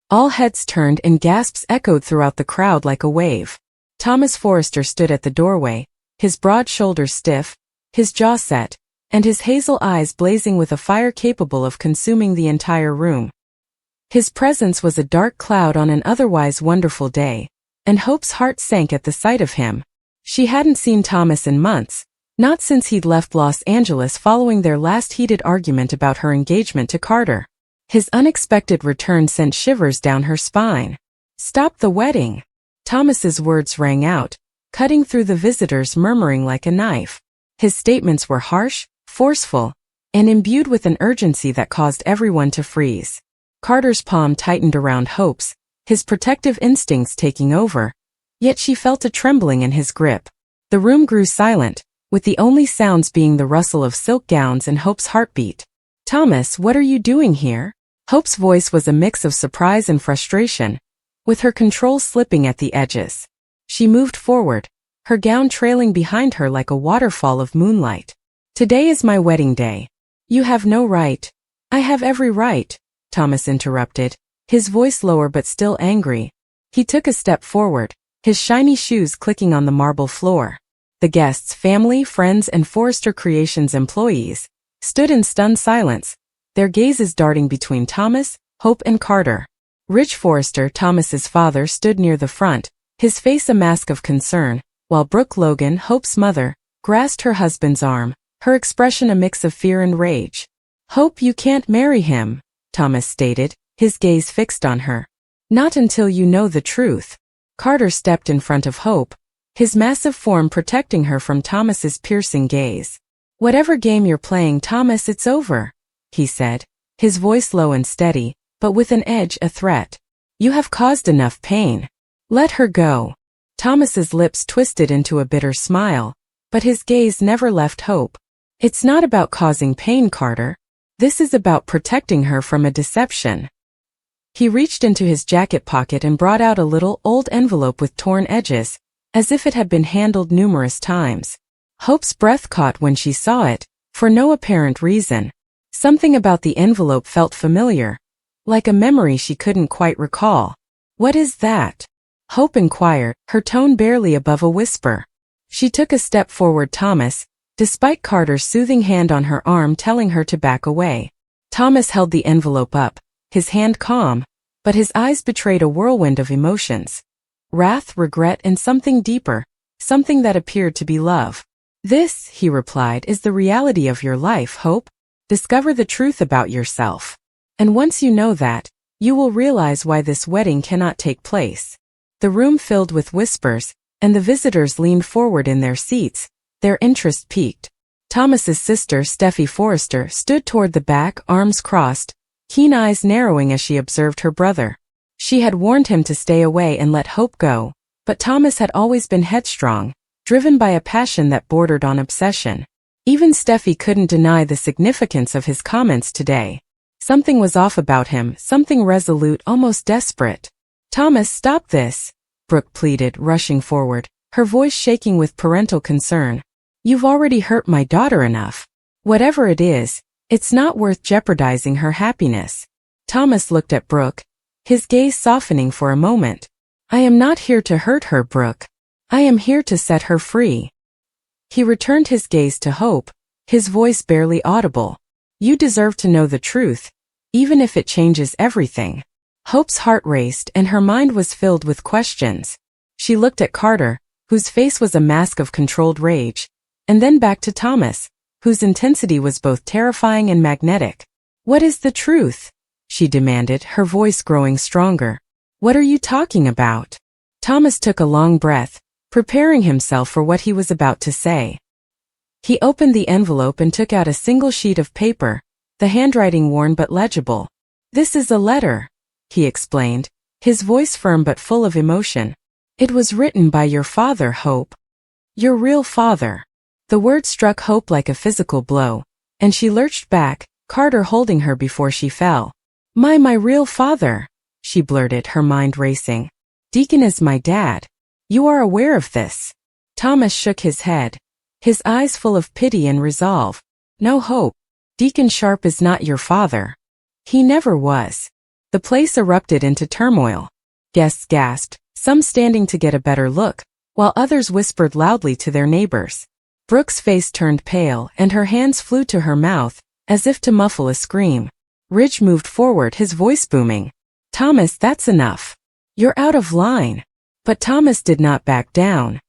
All heads turned and gasps echoed throughout the crowd like a wave. Thomas Forrester stood at the doorway, his broad shoulders stiff, his jaw set, and his hazel eyes blazing with a fire capable of consuming the entire room. His presence was a dark cloud on an otherwise wonderful day, and Hope's heart sank at the sight of him. She hadn't seen Thomas in months, not since he'd left Los Angeles following their last heated argument about her engagement to Carter. His unexpected return sent shivers down her spine. "Stop the wedding!" Thomas's words rang out, cutting through the visitors' murmuring like a knife. His statements were harsh, forceful, and imbued with an urgency that caused everyone to freeze. Carter's palm tightened around Hope's, his protective instincts taking over, yet she felt a trembling in his grip. The room grew silent, with the only sounds being the rustle of silk gowns and Hope's heartbeat. "Thomas, what are you doing here?" Hope's voice was a mix of surprise and frustration, with her control slipping at the edges. She moved forward, her gown trailing behind her like a waterfall of moonlight. "Today is my wedding day. You have no right." "I have every right," Thomas interrupted, his voice lower but still angry. He took a step forward, his shiny shoes clicking on the marble floor. The guests, family, friends, and Forrester Creations employees, stood in stunned silence, their gazes darting between Thomas, Hope, and Carter. Rich Forrester, Thomas's father, stood near the front, his face a mask of concern, while Brooke Logan, Hope's mother, grasped her husband's arm, her expression a mix of fear and rage. "Hope, you can't marry him," Thomas stated, his gaze fixed on her. "Not until you know the truth." Carter stepped in front of Hope, his massive form protecting her from Thomas's piercing gaze. "Whatever game you're playing, Thomas, it's over," he said, his voice low and steady, but with an edge, a threat. "You have caused enough pain. Let her go." Thomas's lips twisted into a bitter smile, but his gaze never left Hope. "It's not about causing pain, Carter. This is about protecting her from a deception." He reached into his jacket pocket and brought out a little, old envelope with torn edges, as if it had been handled numerous times. Hope's breath caught when she saw it, for no apparent reason. Something about the envelope felt familiar, like a memory she couldn't quite recall. "What is that?" Hope inquired, her tone barely above a whisper. She took a step forward, Thomas, despite Carter's soothing hand on her arm telling her to back away. Thomas held the envelope up, his hand calm, but his eyes betrayed a whirlwind of emotions. Wrath, regret, and something deeper, something that appeared to be love. "This," he replied, "is the reality of your life, Hope. Discover the truth about yourself. And once you know that, you will realize why this wedding cannot take place." The room filled with whispers, and the visitors leaned forward in their seats, their interest piqued. Thomas's sister, Steffi Forrester, stood toward the back, arms crossed, keen eyes narrowing as she observed her brother. She had warned him to stay away and let Hope go, but Thomas had always been headstrong, driven by a passion that bordered on obsession. Even Steffi couldn't deny the significance of his comments today. Something was off about him, something resolute, almost desperate. "Thomas, stop this," Brooke pleaded, rushing forward, her voice shaking with parental concern. "You've already hurt my daughter enough. Whatever it is, it's not worth jeopardizing her happiness." Thomas looked at Brooke, his gaze softening for a moment. "I am not here to hurt her, Brooke. I am here to set her free." He returned his gaze to Hope, his voice barely audible. "You deserve to know the truth, even if it changes everything." Hope's heart raced and her mind was filled with questions. She looked at Carter, whose face was a mask of controlled rage, and then back to Thomas, whose intensity was both terrifying and magnetic. "What is the truth?" she demanded, her voice growing stronger. "What are you talking about?" Thomas took a long breath, preparing himself for what he was about to say. He opened the envelope and took out a single sheet of paper, the handwriting worn but legible. "This is a letter," he explained, his voice firm but full of emotion. "It was written by your father, Hope. Your real father." The word struck Hope like a physical blow, and she lurched back, Carter holding her before she fell. My real father," she blurted, her mind racing. "Deacon is my dad. You are aware of this?" Thomas shook his head, his eyes full of pity and resolve. "No, Hope. Deacon Sharp is not your father. He never was." The place erupted into turmoil. Guests gasped, some standing to get a better look, while others whispered loudly to their neighbors. Brooke's face turned pale and her hands flew to her mouth, as if to muffle a scream. Ridge moved forward, his voice booming. "Thomas, that's enough. You're out of line." But Thomas did not back down.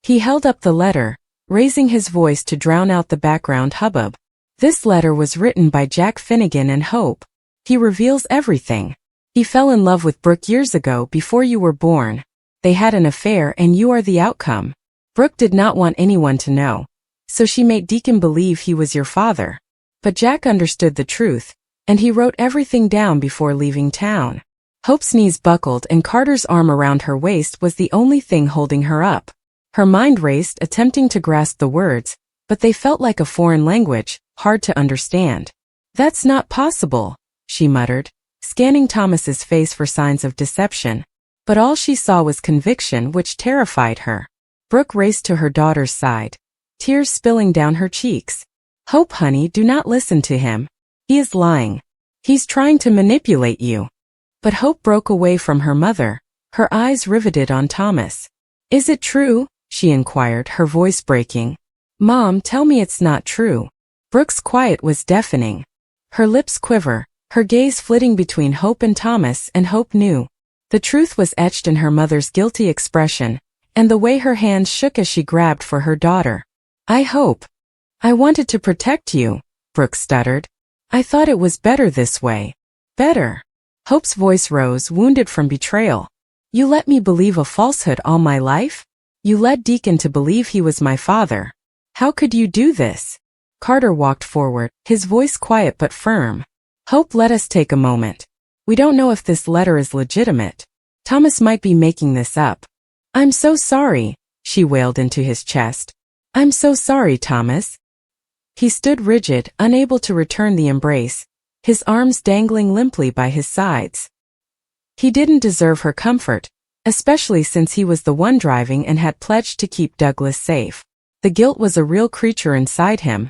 He held up the letter, raising his voice to drown out the background hubbub. "This letter was written by Jack Finnegan and Hope. He reveals everything. He fell in love with Brooke years ago before you were born. They had an affair and you are the outcome. Brooke did not want anyone to know, so she made Deacon believe he was your father. But Jack understood the truth, and he wrote everything down before leaving town." Hope's knees buckled and Carter's arm around her waist was the only thing holding her up. Her mind raced, attempting to grasp the words, but they felt like a foreign language, hard to understand. "That's not possible," she muttered, scanning Thomas's face for signs of deception. But all she saw was conviction, which terrified her. Brooke raced to her daughter's side, tears spilling down her cheeks. "Hope, honey, do not listen to him. He is lying. He's trying to manipulate you." But Hope broke away from her mother, her eyes riveted on Thomas. "Is it true?" she inquired, her voice breaking. "Mom, tell me it's not true." Brooke's quiet was deafening. Her lips quiver, her gaze flitting between Hope and Thomas, and Hope knew. The truth was etched in her mother's guilty expression, and the way her hands shook as she grabbed for her daughter. "I wanted to protect you," Brooke stuttered. "I thought it was better this way." "Better?" Hope's voice rose, wounded from betrayal. "You let me believe a falsehood all my life? You led Deacon to believe he was my father. How could you do this?" Carter walked forward, his voice quiet but firm. "Hope, let us take a moment. We don't know if this letter is legitimate. Thomas might be making this up." "I'm so sorry," she wailed into his chest. "I'm so sorry, Thomas." He stood rigid, unable to return the embrace, his arms dangling limply by his sides. He didn't deserve her comfort, especially since he was the one driving and had pledged to keep Douglas safe. The guilt was a real creature inside him,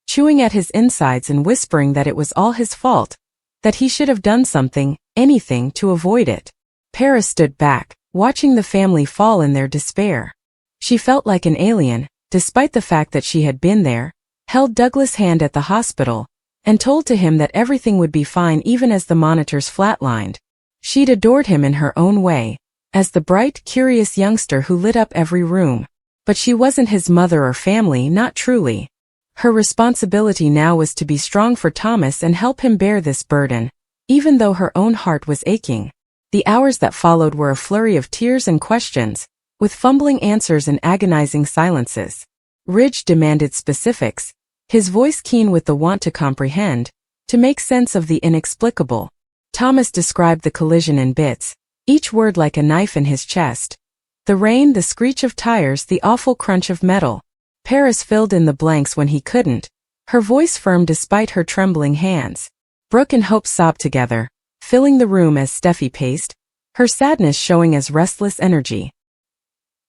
chewing at his insides and whispering that it was all his fault, that he should have done something, anything, to avoid it. Paris stood back, watching the family fall in their despair. She felt like an alien, despite the fact that she had been there, held Douglas' hand at the hospital, and told to him that everything would be fine even as the monitors flatlined. She'd adored him in her own way, as the bright, curious youngster who lit up every room. But she wasn't his mother or family, not truly. Her responsibility now was to be strong for Thomas and help him bear this burden, even though her own heart was aching. The hours that followed were a flurry of tears and questions, with fumbling answers and agonizing silences. Ridge demanded specifics, his voice keen with the want to comprehend, to make sense of the inexplicable. Thomas described the collision in bits, each word like a knife in his chest. The rain, the screech of tires, the awful crunch of metal. Paris filled in the blanks when he couldn't, her voice firm despite her trembling hands. Brooke and Hope sobbed together, filling the room as Steffi paced, her sadness showing as restless energy.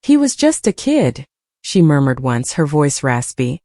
"He was just a kid," she murmured once, her voice raspy.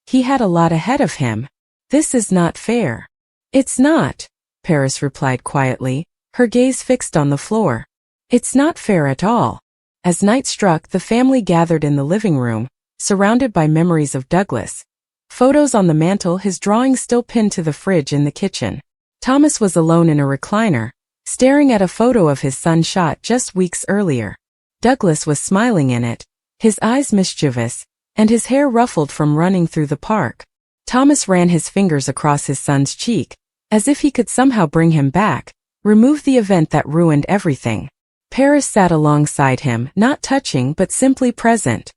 "He had a lot ahead of him. This is not fair." "It's not," Paris replied quietly, her gaze fixed on the floor. "It's not fair at all." As night struck, the family gathered in the living room, surrounded by memories of Douglas. Photos on the mantel, his drawings still pinned to the fridge in the kitchen. Thomas was alone in a recliner, staring at a photo of his son shot just weeks earlier. Douglas was smiling in it, his eyes mischievous, and his hair ruffled from running through the park. Thomas ran his fingers across his son's cheek, as if he could somehow bring him back, remove the event that ruined everything. Paris sat alongside him, not touching but simply present.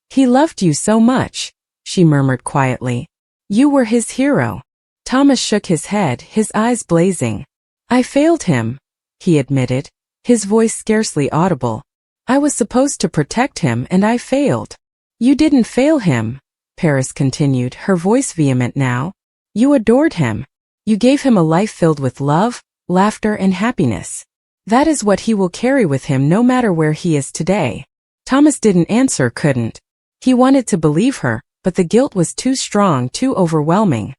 "He loved you so much," she murmured quietly. "You were his hero." Thomas shook his head, his eyes blazing. "I failed him," he admitted, his voice scarcely audible. "I was supposed to protect him and I failed." "You didn't fail him," Paris continued, her voice vehement now. "You adored him. You gave him a life filled with love, laughter, and happiness. That is what he will carry with him no matter where he is today." Thomas didn't answer, couldn't. He wanted to believe her, but the guilt was too strong, too overwhelming.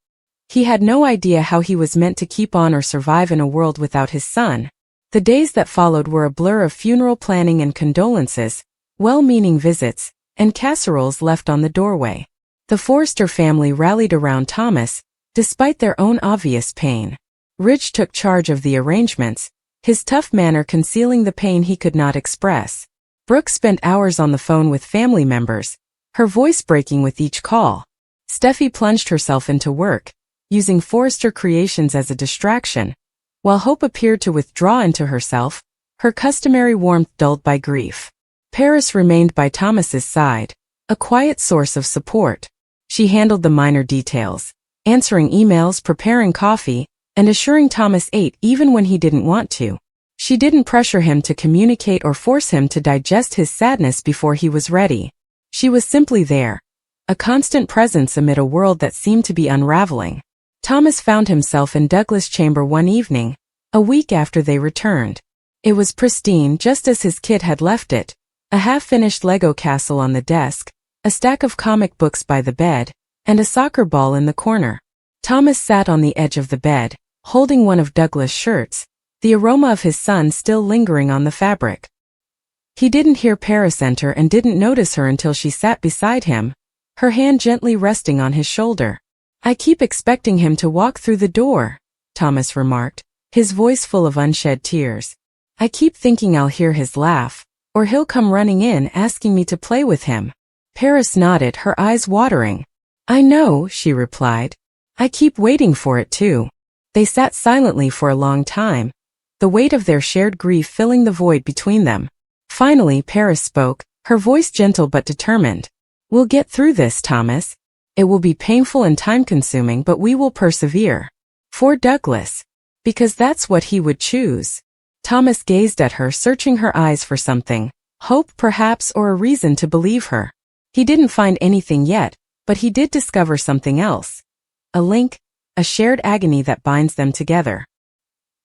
He had no idea how he was meant to keep on or survive in a world without his son. The days that followed were a blur of funeral planning and condolences, well-meaning visits, and casseroles left on the doorway. The Forrester family rallied around Thomas, despite their own obvious pain. Ridge took charge of the arrangements, his tough manner concealing the pain he could not express. Brooke spent hours on the phone with family members, her voice breaking with each call. Steffi plunged herself into work, using Forrester Creations as a distraction, while Hope appeared to withdraw into herself, her customary warmth dulled by grief. Paris remained by Thomas's side, a quiet source of support. She handled the minor details, answering emails, preparing coffee, and assuring Thomas ate even when he didn't want to. She didn't pressure him to communicate or force him to digest his sadness before he was ready. She was simply there, a constant presence amid a world that seemed to be unraveling. Thomas found himself in Douglas' chamber one evening, a week after they returned. It was pristine just as his kid had left it, a half-finished Lego castle on the desk, a stack of comic books by the bed, and a soccer ball in the corner. Thomas sat on the edge of the bed, holding one of Douglas' shirts, the aroma of his son still lingering on the fabric. He didn't hear Paris enter and didn't notice her until she sat beside him, her hand gently resting on his shoulder. "I keep expecting him to walk through the door," Thomas remarked, his voice full of unshed tears. "I keep thinking I'll hear his laugh, or he'll come running in asking me to play with him." Paris nodded, her eyes watering. "I know," she replied. "I keep waiting for it too." They sat silently for a long time, the weight of their shared grief filling the void between them. Finally, Paris spoke, her voice gentle but determined. "We'll get through this, Thomas. It will be painful and time-consuming, but we will persevere. For Douglas. Because that's what he would choose." Thomas gazed at her, searching her eyes for something, hope perhaps, or a reason to believe her. He didn't find anything yet, but he did discover something else. A link, a shared agony that binds them together.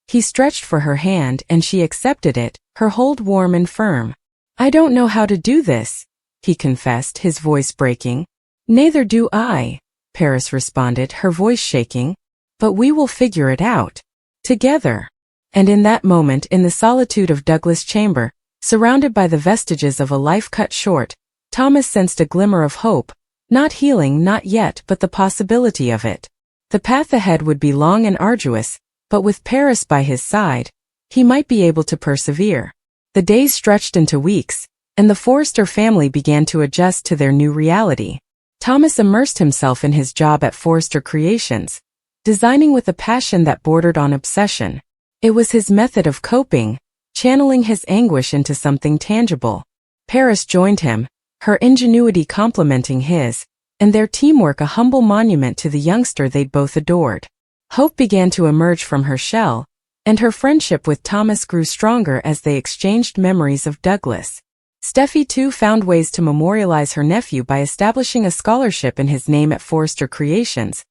He stretched for her hand and she accepted it, her hold warm and firm. "I don't know how to do this," he confessed, his voice breaking. "Neither do I," Paris responded, her voice shaking. "But we will figure it out. Together." And in that moment, in the solitude of Douglas' chamber, surrounded by the vestiges of a life cut short, Thomas sensed a glimmer of hope, not healing, not yet, but the possibility of it. The path ahead would be long and arduous, but with Paris by his side, he might be able to persevere. The days stretched into weeks, and the Forrester family began to adjust to their new reality. Thomas immersed himself in his job at Forrester Creations, designing with a passion that bordered on obsession. It was his method of coping, channeling his anguish into something tangible. Paris joined him, her ingenuity complementing his, and their teamwork a humble monument to the youngster they'd both adored. Hope began to emerge from her shell, and her friendship with Thomas grew stronger as they exchanged memories of Douglas. Steffi too found ways to memorialize her nephew by establishing a scholarship in his name at Forrester Creations,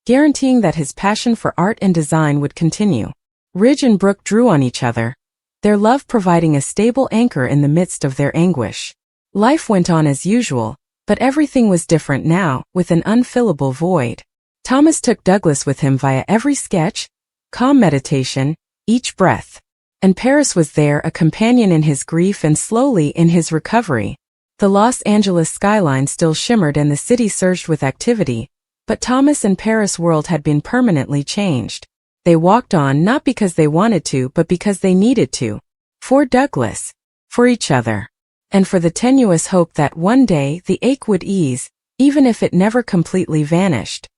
guaranteeing that his passion for art and design would continue. Ridge and Brooke drew on each other, their love providing a stable anchor in the midst of their anguish. Life went on as usual, but everything was different now, with an unfillable void. Thomas took Douglas with him via every sketch, calm meditation, each breath. And Paris was there, a companion in his grief and slowly in his recovery. The Los Angeles skyline still shimmered and the city surged with activity, but Thomas and Paris' world had been permanently changed. They walked on not because they wanted to, but because they needed to. For Douglas. For each other. And for the tenuous hope that one day the ache would ease, even if it never completely vanished.